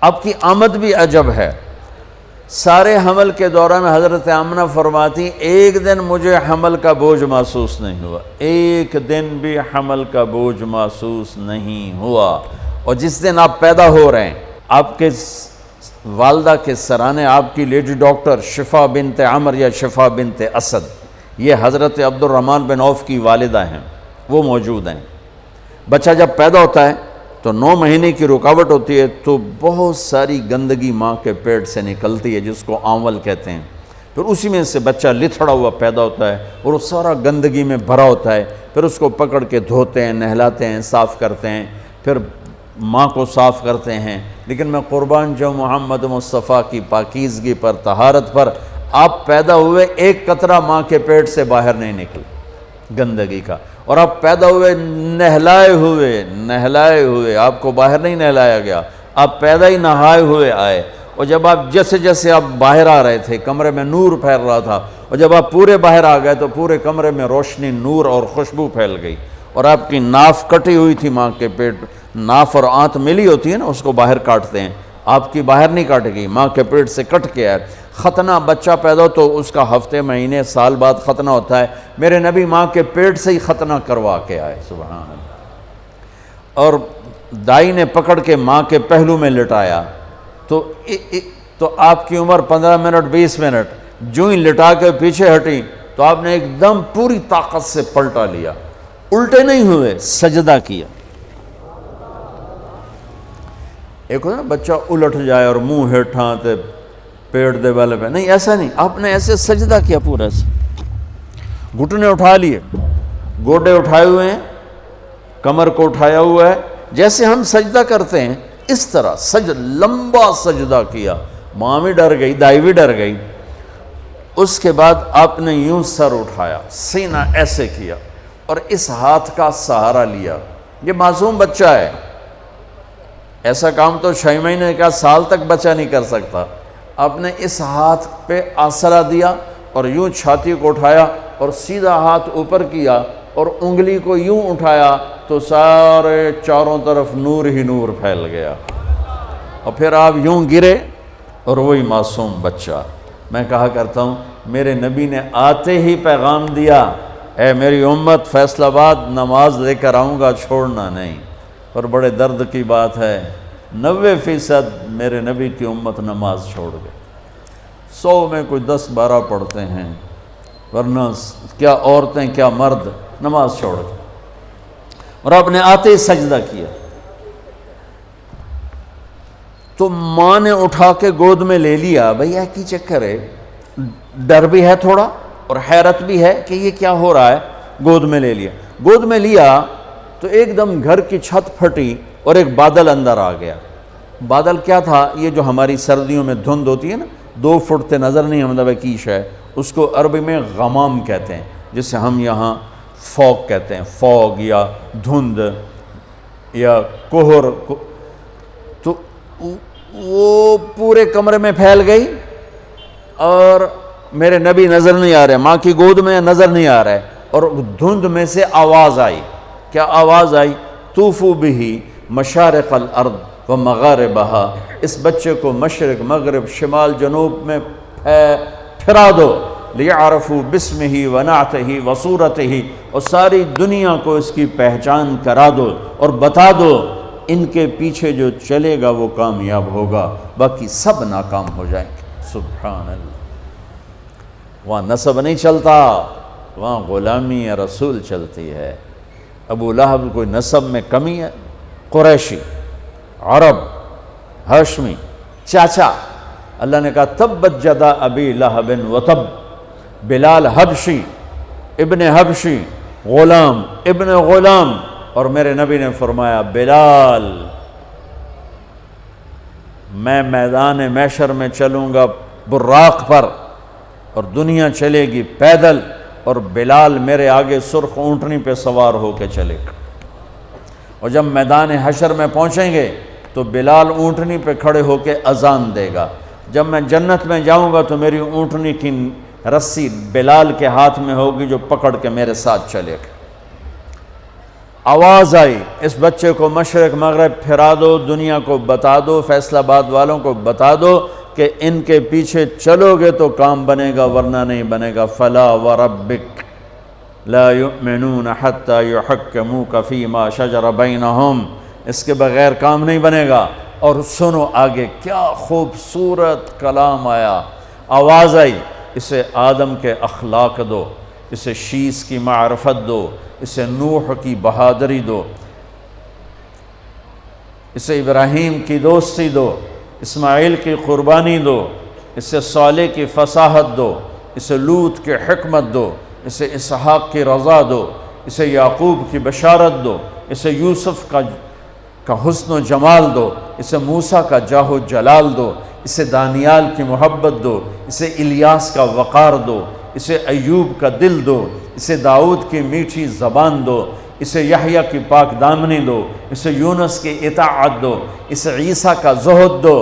آپ کی آمد بھی عجب ہے۔ سارے حمل کے دوران حضرت آمنہ فرماتی ایک دن مجھے حمل کا بوجھ محسوس نہیں ہوا، ایک دن بھی حمل کا بوجھ محسوس نہیں ہوا۔ اور جس دن آپ پیدا ہو رہے ہیں، آپ کے والدہ کے سرانے آپ کی لیڈی ڈاکٹر شفا بنت عمر یا شفا بنت اسد، یہ حضرت عبد الرحمن بن عوف کی والدہ ہیں، وہ موجود ہیں۔ بچہ جب پیدا ہوتا ہے تو 9 مہینے کی رکاوٹ ہوتی ہے، تو بہت ساری گندگی ماں کے پیٹ سے نکلتی ہے جس کو آنول کہتے ہیں، پھر اسی میں سے بچہ لتھڑا ہوا پیدا ہوتا ہے اور وہ سارا گندگی میں بھرا ہوتا ہے، پھر اس کو پکڑ کے دھوتے ہیں، نہلاتے ہیں، صاف کرتے ہیں، پھر ماں کو صاف کرتے ہیں۔ لیکن میں قربان جاؤں محمد مصطفیٰ کی پاکیزگی پر، طہارت پر، آپ پیدا ہوئے ایک قطرہ ماں کے پیٹ سے باہر نہیں نکل گندگی کا، اور آپ پیدا ہوئے نہلائے ہوئے، آپ کو باہر نہیں نہلایا گیا، آپ پیدا ہی نہائے ہوئے آئے۔ اور جب آپ جیسے آپ باہر آ رہے تھے کمرے میں نور پھیل رہا تھا، اور جب آپ پورے باہر آ گئے تو پورے کمرے میں روشنی، نور اور خوشبو پھیل گئی۔ اور آپ کی ناف کٹی ہوئی تھی ماں کے پیٹ، ناف اور آنت ملی ہوتی ہے نا، اس کو باہر کاٹتے ہیں، آپ کی باہر نہیں کاٹے گی، ماں کے پیٹ سے کٹ کے آئے۔ ختنہ بچہ پیدا ہو تو اس کا ہفتے مہینے سال بعد ختنہ ہوتا ہے، میرے نبی ماں کے پیٹ سے ہی ختنہ کروا کے آئے، سبحان اللہ۔ اور دائی نے پکڑ کے ماں کے پہلو میں لٹایا تو آپ کی عمر 15 منٹ 20 منٹ، جو ہی لٹا کے پیچھے ہٹی تو آپ نے ایک دم پوری طاقت سے پلٹا لیا، الٹے نہیں ہوئے، سجدہ کیا۔ ایک ہوتا ہے نا بچہ الٹ جائے اور منہ ہیٹھاں تے پیٹ دے والے پہ، نہیں ایسا نہیں، آپ نے ایسے سجدہ کیا پورا ایسے، گھٹنے اٹھا لیے، گوڈے اٹھائے ہوئے ہیں، کمر کو اٹھایا ہوا ہے، جیسے ہم سجدہ کرتے ہیں اس طرح لمبا سجدہ کیا۔ ماں بھی ڈر گئی، دائی بھی ڈر گئی۔ اس کے بعد آپ نے یوں سر اٹھایا، سینہ ایسے کیا اور اس ہاتھ کا سہارا لیا۔ یہ معصوم بچہ ہے، ایسا کام تو 6 مہینے کا سال تک بچہ نہیں کر سکتا۔ آپ نے اس ہاتھ پہ آسرا دیا اور یوں چھاتی کو اٹھایا اور سیدھا ہاتھ اوپر کیا اور انگلی کو یوں اٹھایا تو سارے چاروں طرف نور ہی نور پھیل گیا، اور پھر آپ یوں گرے اور وہی معصوم بچہ۔ میں کہا کرتا ہوں میرے نبی نے آتے ہی پیغام دیا، اے میری امت، فیصل آباد نماز لے کر آؤں گا، چھوڑنا نہیں۔ اور بڑے درد کی بات ہے 90% میرے نبی کی امت نماز چھوڑ گئے، 100 میں کوئی 10-12 پڑھتے ہیں، ورنہ کیا عورتیں کیا مرد نماز چھوڑ گئے۔ اور آپ نے آتے ہی سجدہ کیا تو ماں نے اٹھا کے گود میں لے لیا۔ بھئی یہ کی چکر ہے، ڈر بھی ہے تھوڑا اور حیرت بھی ہے کہ یہ کیا ہو رہا ہے۔ گود میں لے لیا، گود میں لیا تو ایک دم گھر کی چھت پھٹی اور ایک بادل اندر آ گیا۔ بادل کیا تھا؟ یہ جو ہماری سردیوں میں دھند ہوتی ہے نا، 2 فٹ تے نظر نہیں مطلب کی شے، اس کو عربی میں غمام کہتے ہیں، جسے ہم یہاں فوگ کہتے ہیں، فوگ یا دھند یا کوہر۔ تو وہ پورے کمرے میں پھیل گئی اور میرے نبی نظر نہیں آ رہے، ماں کی گود میں نظر نہیں آ رہے، اور دھند میں سے آواز آئی۔ کیا آواز آئی؟ طوفوا بہ مشارق الارض و مغاربہا، اس بچے کو مشرق مغرب شمال جنوب میں پھرا دو، لیعرفوا باسمہ و نعتہ و صورتہ، اور ساری دنیا کو اس کی پہچان کرا دو اور بتا دو، ان کے پیچھے جو چلے گا وہ کامیاب ہوگا، باقی سب ناکام ہو جائیں گے۔ سبحان اللہ۔ وہاں نسب نہیں چلتا، وہاں غلامی رسول چلتی ہے۔ ابو لہب کوئی نسب میں کمی ہے؟ قریشی، عرب، ہاشمی، چاچا۔ اللہ نے کہا تبت جدا ابی لہب وتب، بلال حبشی، ابن حبشی، غلام ابن غلام۔ اور میرے نبی نے فرمایا بلال، میں میدان محشر میں چلوں گا براق پر اور دنیا چلے گی پیدل، اور بلال میرے آگے سرخ اونٹنی پہ سوار ہو کے چلے گا۔ اور جب میدان حشر میں پہنچیں گے تو بلال اونٹنی پہ کھڑے ہو کے اذان دے گا۔ جب میں جنت میں جاؤں گا تو میری اونٹنی کی رسی بلال کے ہاتھ میں ہوگی جو پکڑ کے میرے ساتھ چلے گا۔ آواز آئی اس بچے کو مشرق مغرب پھرا دو، دنیا کو بتا دو، فیصل آباد والوں کو بتا دو کہ ان کے پیچھے چلو گے تو کام بنے گا ورنہ نہیں بنے گا۔ فلا وربک لا یؤمنون حتی یحکموک فیما شجر بینہم، اس کے بغیر کام نہیں بنے گا۔ اور سنو آگے کیا خوبصورت کلام آیا، آواز آئی، اسے آدم کے اخلاق دو، اسے شیس کی معرفت دو، اسے نوح کی بہادری دو، اسے ابراہیم کی دوستی دو، اسماعیل کی قربانی دو، اسے صالح کی فصاحت دو، اسے لوط کی حکمت دو، اسے اسحاق کی رضا دو، اسے یعقوب کی بشارت دو، اسے یوسف کا حسن و جمال دو، اسے موسیٰ کا جاہ و جلال دو، اسے دانیال کی محبت دو، اسے الیاس کا وقار دو، اسے ایوب کا دل دو، اسے داؤد کی میٹھی زبان دو، اسے یحییٰ کی پاک دامنی دو، اسے یونس کی اطاعت دو، اسے عیسیٰ کا زہد دو،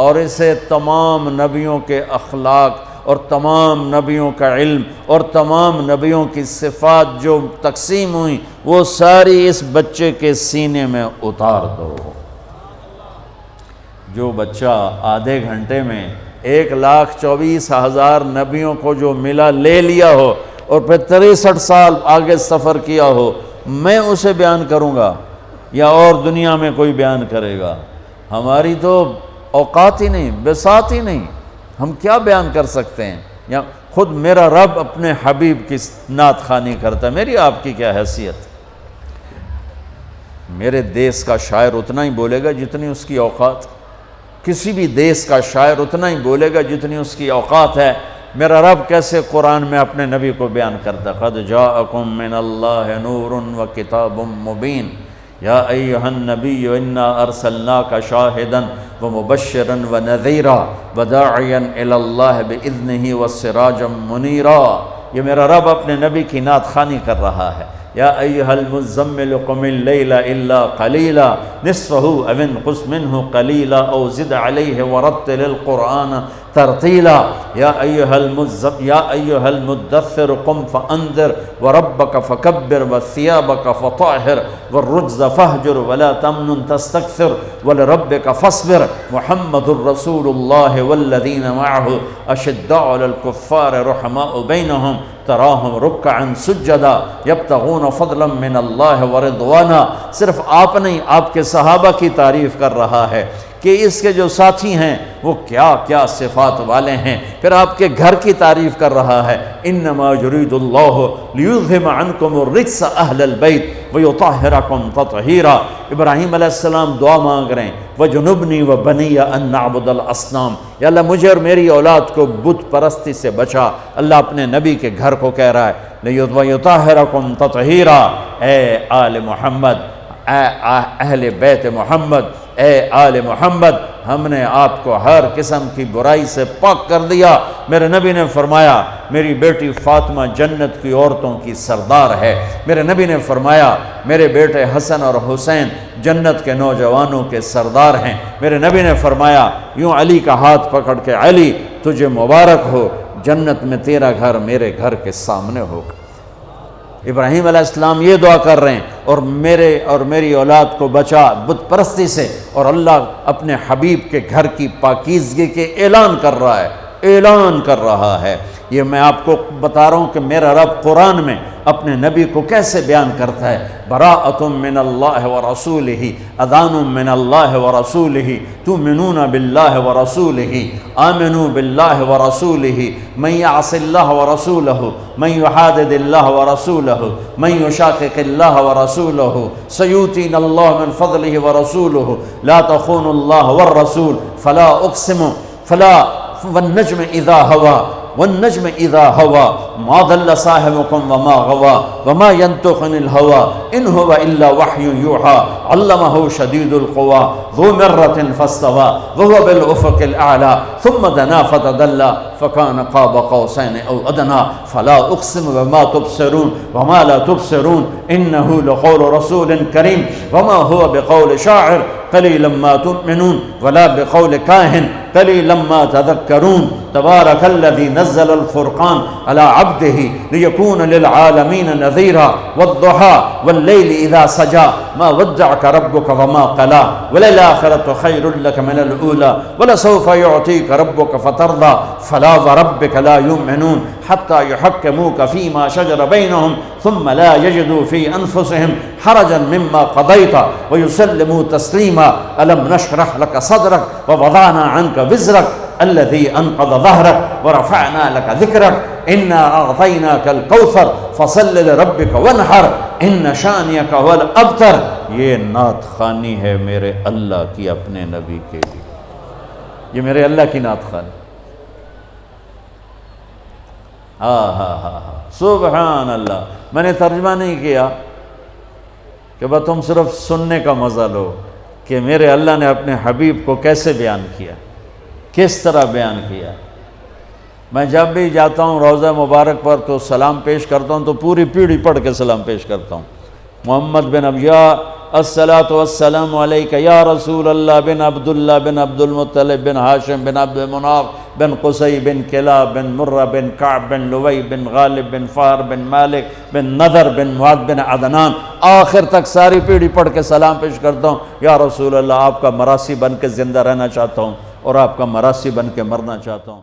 اور اسے تمام نبیوں کے اخلاق اور تمام نبیوں کا علم اور تمام نبیوں کی صفات جو تقسیم ہوئیں وہ ساری اس بچے کے سینے میں اتار دو۔ جو بچہ آدھے گھنٹے میں 1,24,000 نبیوں کو جو ملا لے لیا ہو اور پھر 63 سال آگے سفر کیا ہو، میں اسے بیان کروں گا یا اور دنیا میں کوئی بیان کرے گا؟ ہماری تو اوقات ہی نہیں، بساط ہی نہیں، ہم کیا بیان کر سکتے ہیں؟ یا خود میرا رب اپنے حبیب کی نعت خوانی کرتا ہے، میری آپ کی کیا حیثیت؟ میرے دیس کا شاعر اتنا ہی بولے گا جتنی اس کی اوقات، کسی بھی دیس کا شاعر اتنا ہی بولے گا جتنی اس کی اوقات ہے۔ میرا رب کیسے قرآن میں اپنے نبی کو بیان کرتا ہے، قد جاءکم من اللہ نور و کتاب مبین یا ایہا النبی انا ارسلناک شاہدا ومبشرا ونذیرا وداعیا الی اللہ باذنہ وسراجا منیرا۔ یہ میرا رب اپنے نبی کی نعت خوانی کر رہا ہے۔ یا ایہا المزمل قم اللیل الا قلیلا نصفہ او انقص منہ قلیلا او زد علیہ ورتل القرآن ترتیلا۔ یا ایہا المدثر قم فانذر وربک فکبر وثیابک فطہر والرجز فہجر ولا تمنن تستکثر ولربک فاصبر محمد الرسول اللہ والذین معہ اشداء علی الکفار رحماء بینہم تراہم رکعا سجدا یبتغون فضلا من اللہ ورضوانا۔ صرف آپ نہیں، آپ کے صحابہ کی تعریف کر رہا ہے کہ اس کے جو ساتھی ہیں وہ کیا کیا صفات والے ہیں، پھر آپ کے گھر کی تعریف کر رہا ہے۔ انما یرید اللہ لیذہب عنکم الرجس اہل البیت ویطہرکم تطہیرا۔ ابراہیم علیہ السلام دعا مانگ رہے ہیں، وجنبنی وبنی ان نعبد الاصنام، یا اللہ مجھے اور میری اولاد کو بت پرستی سے بچا۔ اللہ اپنے نبی کے گھر کو کہہ رہا ہے ویطہرکم تطہیرا۔ اے آل محمد، اے اہل بیت محمد، اے آل محمد، ہم نے آپ کو ہر قسم کی برائی سے پاک کر دیا۔ میرے نبی نے فرمایا میری بیٹی فاطمہ جنت کی عورتوں کی سردار ہے۔ میرے نبی نے فرمایا میرے بیٹے حسن اور حسین جنت کے نوجوانوں کے سردار ہیں۔ میرے نبی نے فرمایا یوں علی کا ہاتھ پکڑ کے، علی تجھے مبارک ہو، جنت میں تیرا گھر میرے گھر کے سامنے ہوگا۔ ابراہیم علیہ السلام یہ دعا کر رہے ہیں اور میرے اور میری اولاد کو بچا بت پرستی سے، اور اللہ اپنے حبیب کے گھر کی پاکیزگی کے اعلان کر رہا ہے، اعلان کر رہا ہے۔ یہ میں آپ کو بتا رہا ہوں کہ میرا رب قرآن میں اپنے نبی کو کیسے بیان کرتا ہے۔ براءۃ من اللہ ورسولہ، اذان من اللہ ورسولہ، تؤمنون باللہ ورسولہ، آمنوا باللہ ورسولہ، من یعص اللہ ورسولہ، من یحادد اللہ ورسولہ، من یشاقق اللہ ورسولہ، سیؤتینا اللہ من فضلہ ورسولہ، لا تخونوا اللہ والرسول، فلا اقسم والنجم اذا ہوا والنجم اذا ہوا ما ضل صاحبکم وما غوا وما ينطق عن الهوى ان هو الا وحی یوحى علمہ شدید القوى ذو مرة فاستوى وهو بالافق الاعلى ثم دنا فتدلى فكان قاب قوسين أو أدنى فلا أقسم بما تبصرون وما لا تبصرون إنه لقول رسول كريم وما هو بقول شاعر قليلا ما تؤمنون ولا بقول كاهن قليلا ما تذكرون تبارك الذي نزل الفرقان على عبده ليكون للعالمين نذيرا والضحى والليل إذا سجى ما ودعك ربك وما قلى وللآخرة خير لك من الأولى ولسوف يعطيك ربك فترضى فلا وربك لا يؤمنون حتى يحكموك فيما شجر بينهم ثم لا يجدوا في أنفسهم حرجا مما قضيت ويسلموا تسليما ألم نشرح لك صدرك ووضعنا عنك وزرك الذي أنقض ظهرك ورفعنا لك ذكرك إنا أعطيناك الكوثر فصل لربك وانحر إن شانئك هو الأبتر. یہ نعت خوانی ہے میرے اللہ کی اپنے نبی کے لیے، یہ میرے اللہ کی نعت خوانی. سبحان اللہ. میں نے ترجمہ نہیں کیا کہ بس تم صرف سننے کا مزہ لو کہ میرے اللہ نے اپنے حبیب کو کیسے بیان کیا، کس طرح بیان کیا. میں جب بھی جاتا ہوں روضہ مبارک پر تو سلام پیش کرتا ہوں تو پوری پیڑھی پڑھ کے سلام پیش کرتا ہوں. محمد بن ابیا الصلاۃ والسلام علیک یا رسول اللہ بن عبداللہ بن عبد المطلب بن ہاشم بن عبد مناف بن قصی بن کلاب بن مرہ بن کعب بن لوی بن غالب بن فار بن مالک بن نذر بن معاذ بن عدنان، آخر تک ساری پیڑھی پڑھ کے سلام پیش کرتا ہوں. یا رسول اللہ آپ کا مراسی بن کے زندہ رہنا چاہتا ہوں اور آپ کا مراسی بن کے مرنا چاہتا ہوں.